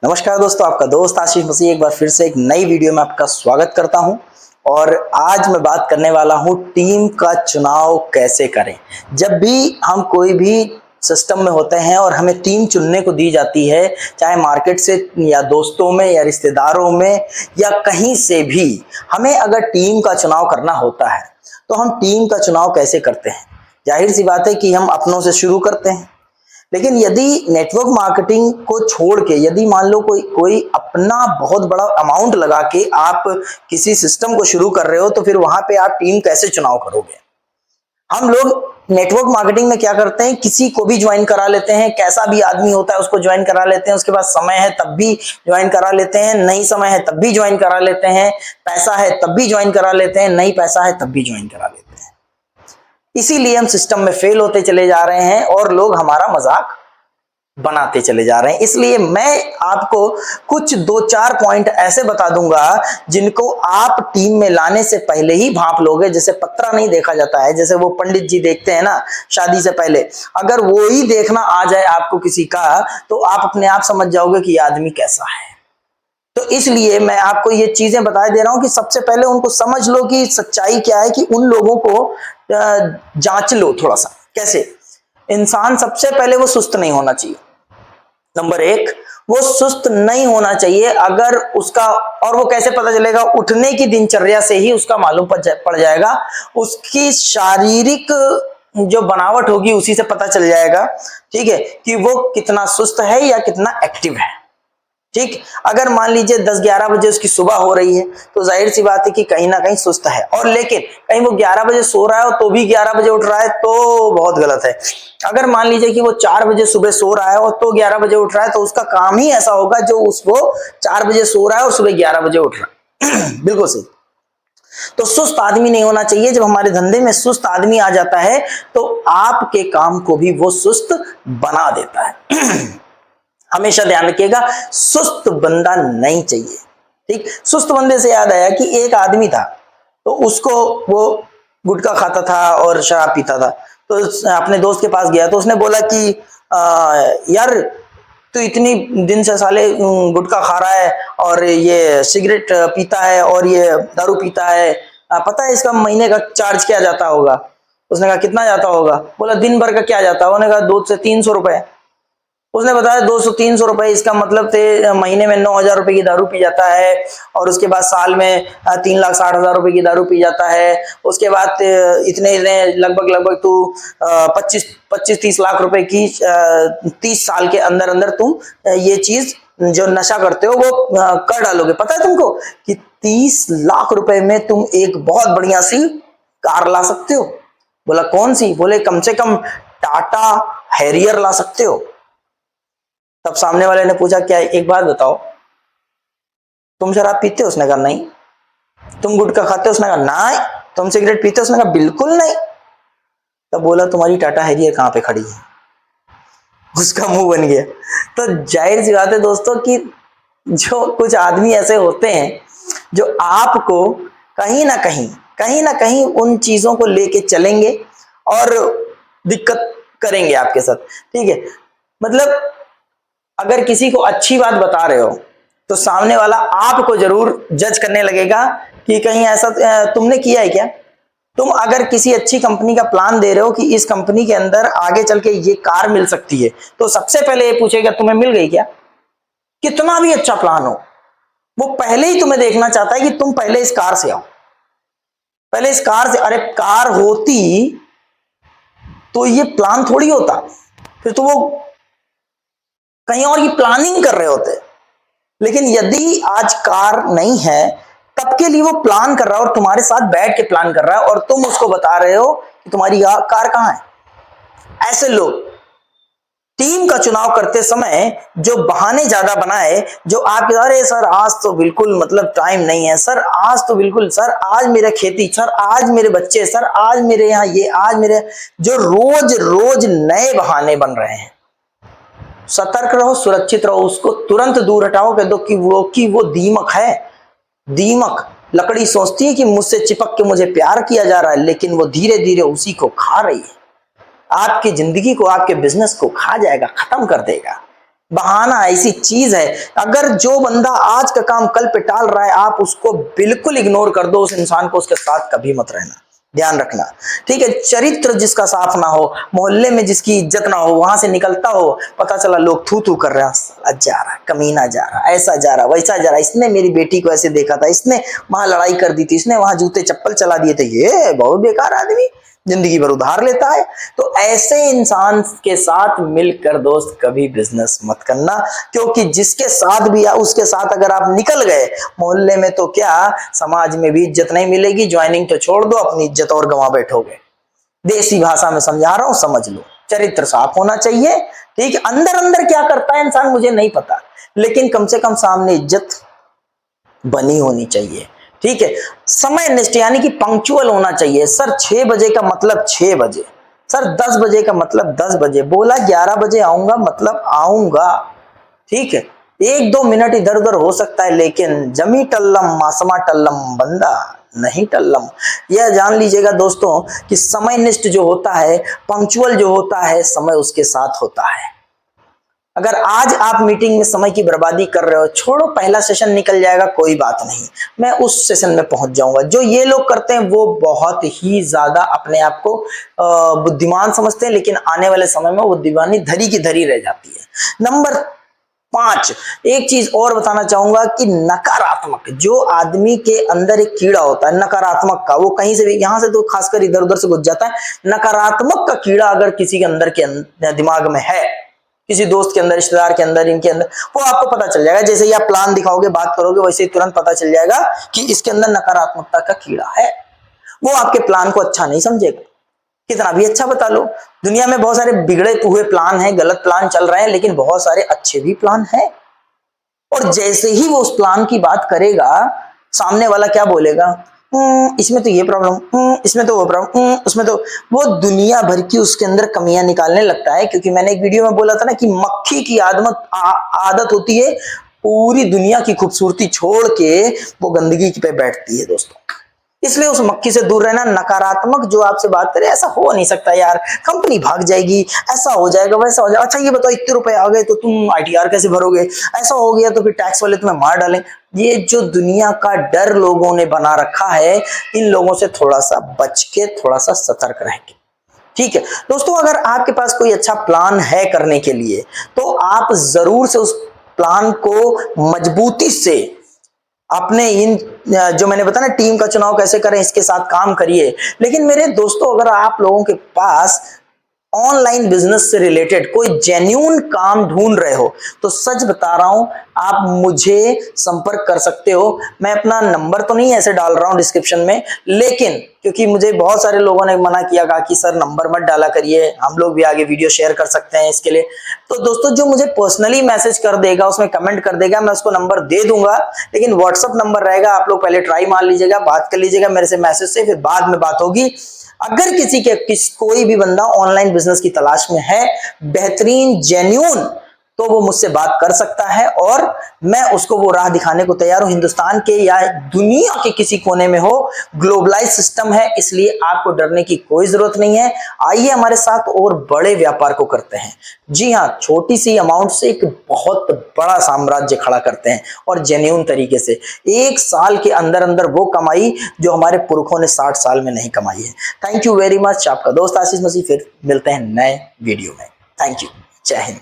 नमस्कार दोस्तों, आपका दोस्त आशीष मसीह एक बार फिर से एक नई वीडियो में आपका स्वागत करता हूं। और आज मैं बात करने वाला हूं टीम का चुनाव कैसे करें। जब भी हम कोई भी सिस्टम में होते हैं और हमें टीम चुनने को दी जाती है, चाहे मार्केट से या दोस्तों में या रिश्तेदारों में या कहीं से भी, हमें अगर टीम का चुनाव करना होता है तो हम टीम का चुनाव कैसे करते हैं। जाहिर सी बात है कि हम अपनों से शुरू करते हैं, लेकिन यदि नेटवर्क मार्केटिंग को छोड़ के यदि मान लो कोई अपना बहुत बड़ा अमाउंट लगा के आप किसी सिस्टम को शुरू कर रहे हो, तो फिर वहां पे आप टीम कैसे चुनाव करोगे। हम लोग नेटवर्क मार्केटिंग में क्या करते हैं, किसी को भी ज्वाइन करा लेते हैं, कैसा भी आदमी होता है उसको ज्वाइन करा लेते हैं, उसके पास समय है तब भी ज्वाइन करा लेते हैं, नहीं समय है तब भी ज्वाइन करा लेते हैं, पैसा है तब भी ज्वाइन करा लेते हैं, नहीं पैसा है तब भी ज्वाइन करा लेते हैं। इसीलिए हम सिस्टम में फेल होते चले जा रहे हैं और लोग हमारा मजाक बनाते चले जा रहे हैं। इसलिए मैं आपको कुछ 2-4 पॉइंट ऐसे बता दूंगा जिनको आप टीम में लाने से पहले ही भांप लोगे। जैसे पत्रा नहीं देखा जाता है, जैसे वो पंडित जी देखते हैं ना शादी से पहले, अगर वो ही देखना आ जाए आपको किसी का, तो आप अपने आप समझ जाओगे कि ये आदमी कैसा है। तो इसलिए मैं आपको ये चीजें बता दे रहा हूं कि सबसे पहले उनको समझ लो कि सच्चाई क्या है, कि उन लोगों को जांच लो थोड़ा सा। कैसे? इंसान सबसे पहले वो सुस्त नहीं होना चाहिए। नंबर 1, वो सुस्त नहीं होना चाहिए। अगर उसका, और वो कैसे पता चलेगा, उठने की दिनचर्या से ही उसका मालूम पड़ जाएगा। उसकी शारीरिक जो बनावट होगी उसी से पता चल जाएगा, ठीक है, कि वो कितना सुस्त है या कितना एक्टिव है। ठीक, अगर मान लीजिए 10-11 बजे उसकी सुबह हो रही है तो जाहिर सी बात है कि कहीं ना कहीं सुस्त है। और लेकिन कहीं वो 11 बजे सो रहा है तो भी 11 बजे उठ रहा है तो बहुत गलत है। अगर मान लीजिए कि वो 4 बजे सुबह सो रहा है और तो 11 बजे उठ रहा है, तो उसका काम ही ऐसा होगा जो उसको 4 बजे सो रहा है और सुबह 11 बजे उठ रहा है। बिल्कुल सही। तो सुस्त आदमी नहीं होना चाहिए। जब हमारे धंधे में सुस्त आदमी आ जाता है तो आपके काम को भी वो सुस्त बना देता है। हमेशा ध्यान रखिएगा, सुस्त बंदा नहीं चाहिए। ठीक, सुस्त बंदे से याद आया कि एक आदमी था, तो उसको वो गुटखा खाता था और शराब पीता था। तो अपने दोस्त के पास गया तो उसने बोला कि यार तू इतनी दिन से साले गुटखा खा रहा है और ये सिगरेट पीता है और ये दारू पीता है, पता है इसका महीने का चार्ज क्या जाता होगा? उसने कहा कितना जाता होगा? बोला दिन भर का क्या जाता होगा? उन्होंने कहा 200 से 300 रुपए। उसने बताया 200-300 रुपए, इसका मतलब थे महीने में 9,000 रुपए की दारू पी जाता है, और उसके बाद साल में 3,60,000 रुपए की दारू पी जाता है। उसके बाद इतने लगभग तू 25-30 लाख रुपए की 30 साल के अंदर अंदर तुम ये चीज जो नशा करते हो वो कर डालोगे। पता है तुमको कि 30 लाख रुपए में तुम एक बहुत बढ़िया सी कार ला सकते हो? बोला कौन सी? बोले कम से कम टाटा हैरियर ला सकते हो। तब सामने वाले ने पूछा क्या, एक बात बताओ, तुम शराब पीते हो? उसने कहा नहीं। तुम गुटखा खाते हो? उसने कहा नहीं। तुम सिगरेट पीते हो? उसने कहा बिल्कुल नहीं। तब बोला तुम्हारी टाटा हैरियर कहां पे खड़ी है? उसका मुंह बन गया। तो जाहिर सी बात है दोस्तों कि जो कुछ आदमी ऐसे होते हैं जो आपको कहीं ना कहीं उन चीजों को लेके चलेंगे और दिक्कत करेंगे आपके साथ। ठीक है, मतलब अगर किसी को अच्छी बात बता रहे हो तो सामने वाला आपको जरूर जज करने लगेगा कि कहीं ऐसा तुमने किया है क्या। तुम अगर किसी अच्छी कंपनी का प्लान दे रहे हो कि इस कंपनी के अंदर आगे चल के ये कार मिल सकती है, तो सबसे पहले ये पूछेगा तुम्हें मिल गई क्या। कितना भी अच्छा प्लान हो, वो पहले ही तुम्हें देखना चाहता है कि तुम पहले इस कार से आओ, पहले इस कार से। अरे कार होती तो ये प्लान थोड़ी होता, फिर तो वो कहीं और की प्लानिंग कर रहे होते। लेकिन यदि आज कार नहीं है, तब के लिए वो प्लान कर रहा है और तुम्हारे साथ बैठ के प्लान कर रहा है, और तुम उसको बता रहे हो कि तुम्हारी कार कहां है। ऐसे लोग टीम का चुनाव करते समय जो बहाने ज्यादा बनाए, जो आप अरे सर आज तो बिल्कुल मतलब टाइम नहीं है, सर आज तो बिल्कुल, सर आज मेरा खेती, सर आज मेरे बच्चे, सर आज मेरे यहाँ ये, आज मेरे, जो रोज रोज नए बहाने बन रहे हैं। सतर्क रहो, सुरक्षित रहो, उसको तुरंत दूर हटाओ। कह दो कि वो दीमक है। दीमक लकड़ी सोचती है कि मुझसे चिपक के मुझे प्यार किया जा रहा है, लेकिन वो धीरे धीरे उसी को खा रही है। आपकी जिंदगी को, आपके बिजनेस को खा जाएगा, खत्म कर देगा। बहाना ऐसी चीज है, अगर जो बंदा आज का काम कल पे टाल रहा है, आप उसको बिल्कुल इग्नोर कर दो, उस इंसान को उसके साथ कभी मत रहना, ध्यान रखना, ठीक है। चरित्र जिसका साफ ना हो, मोहल्ले में जिसकी इज्जत ना हो, वहां से निकलता हो, पता चला लोग थू थू कर रहे हैं, साला जा रहा, कमीना जा रहा, ऐसा जा रहा, वैसा जा रहा, इसने मेरी बेटी को ऐसे देखा था, इसने वहां लड़ाई कर दी थी, इसने वहां जूते चप्पल चला दिए थे, ये बहुत बेकार आदमी, जिंदगी भर उधार लेता है। तो ऐसे इंसान के साथ मिलकर दोस्त कभी बिजनेस मत करना, क्योंकि जिसके साथ भी या उसके साथ अगर आप निकल गए मोहल्ले में, तो क्या समाज में भी इज्जत नहीं मिलेगी, ज्वाइनिंग तो छोड़ दो, अपनी इज्जत और गंवा बैठोगे। देसी भाषा में समझा रहा हूं, समझ लो। चरित्र साफ होना चाहिए, ठीक है। अंदर अंदर क्या करता है इंसान मुझे नहीं पता, लेकिन कम से कम सामने इज्जत बनी होनी चाहिए, ठीक है। समय निष्ठ यानी कि पंक्चुअल होना चाहिए। सर 6 बजे का मतलब 6 बजे, सर 10 बजे का मतलब 10 बजे, बोला 11 बजे आऊंगा मतलब आऊंगा, ठीक है। 1-2 मिनट इधर उधर हो सकता है, लेकिन जमी टल्लम मासमा टल्लम बंदा नहीं टल्लम। यह जान लीजिएगा दोस्तों कि समय निष्ठ जो होता है, पंक्चुअल जो होता है, समय उसके साथ होता है। अगर आज आप मीटिंग में समय की बर्बादी कर रहे हो, छोड़ो, पहला सेशन निकल जाएगा, कोई बात नहीं, मैं उस सेशन में पहुंच जाऊंगा। जो ये लोग करते हैं वो बहुत ही ज्यादा अपने आप को बुद्धिमान समझते हैं, लेकिन आने वाले समय में वो बुद्धिमानी धरी की धरी रह जाती है। नंबर 5, एक चीज और बताना चाहूंगा कि नकारात्मक, जो आदमी के अंदर एक कीड़ा होता है नकारात्मक का, वो कहीं से भी, यहां से तो खासकर इधर उधर से घुस जाता है। नकारात्मक का कीड़ा अगर किसी के अंदर के दिमाग में है, किसी दोस्त के अंदर, रिश्तेदार के अंदर, इनके अंदर, वो आपको पता चल जाएगा। जैसे ही आप प्लान दिखाओगे, बात करोगे, वैसे ही तुरंत पता चल जाएगा कि इसके अंदर नकारात्मकता का कीड़ा है। वो आपके प्लान को अच्छा नहीं समझेगा, कितना भी अच्छा बता लो। दुनिया में बहुत सारे बिगड़े हुए प्लान हैं, गलत प्लान चल रहे हैं, लेकिन बहुत सारे अच्छे भी प्लान हैं। और जैसे ही वो उस प्लान की बात करेगा, सामने वाला क्या बोलेगा, इसमें तो ये प्रॉब्लम, इसमें तो वो प्रॉब्लम, उसमें तो, वो दुनिया भर की उसके अंदर कमियां निकालने लगता है। क्योंकि मैंने एक वीडियो में बोला था ना कि मक्खी की आदत होती है पूरी दुनिया की खूबसूरती छोड़ के वो गंदगी पे बैठती है दोस्तों। इसलिए उस मक्खी से दूर रहना। नकारात्मक जो आपसे बात करे, ऐसा हो नहीं सकता यार, कंपनी भाग जाएगी, ऐसा हो जाएगा, वैसा हो जाएगा, अच्छा ये बताओ इतने रुपए आ गए तो तुम आईटीआर कैसे भरोगे, ऐसा हो गया तो फिर टैक्स वाले तुम्हें मार डालेंगे। ये जो दुनिया का डर लोगों ने बना रखा है, इन लोगों से थोड़ा सा बच के, थोड़ा सा सतर्क रहेंगे, ठीक है दोस्तों। अगर आपके पास कोई अच्छा प्लान है करने के लिए, तो आप जरूर से उस प्लान को मजबूती से अपने इन, जो मैंने बताया ना, टीम का चुनाव कैसे करें, इसके साथ काम करिए। लेकिन मेरे दोस्तों, अगर आप लोगों के पास ऑनलाइन बिजनेस से रिलेटेड कोई जेन्युइन काम ढूंढ रहे हो, तो सच बता रहा हूं, आप मुझे संपर्क कर सकते हो। मैं अपना नंबर तो नहीं ऐसे डाल रहा हूं डिस्क्रिप्शन में, लेकिन क्योंकि मुझे बहुत सारे लोगों ने मना किया, कहा कि सर नंबर मत डाला करिए, हम लोग भी आगे वीडियो शेयर कर सकते हैं इसके लिए। तो दोस्तों, जो मुझे पर्सनली मैसेज कर देगा, उसमें कमेंट कर देगा, मैं उसको नंबर दे दूंगा, लेकिन व्हाट्सअप नंबर रहेगा। आप लोग पहले ट्राई मार लीजिएगा, बात कर लीजिएगा मेरे से मैसेज से, फिर बाद में बात होगी। अगर कोई भी बंदा ऑनलाइन बिजनेस की तलाश में है, बेहतरीन जेन्युइन, तो वो मुझसे बात कर सकता है, और मैं उसको वो राह दिखाने को तैयार हूं। हिंदुस्तान के या दुनिया के किसी कोने में हो, ग्लोबलाइज सिस्टम है, इसलिए आपको डरने की कोई जरूरत नहीं है। आइए हमारे साथ और बड़े व्यापार को करते हैं। जी हाँ, छोटी सी अमाउंट से एक बहुत बड़ा साम्राज्य खड़ा करते हैं, और जेन्युइन तरीके से 1 साल के अंदर अंदर वो कमाई जो हमारे पुरखों ने 60 साल में नहीं कमाई है। Thank you very much. आपका दोस्त आशीष मसीह, फिर मिलते हैं नए वीडियो में। Thank you. जय हिंद।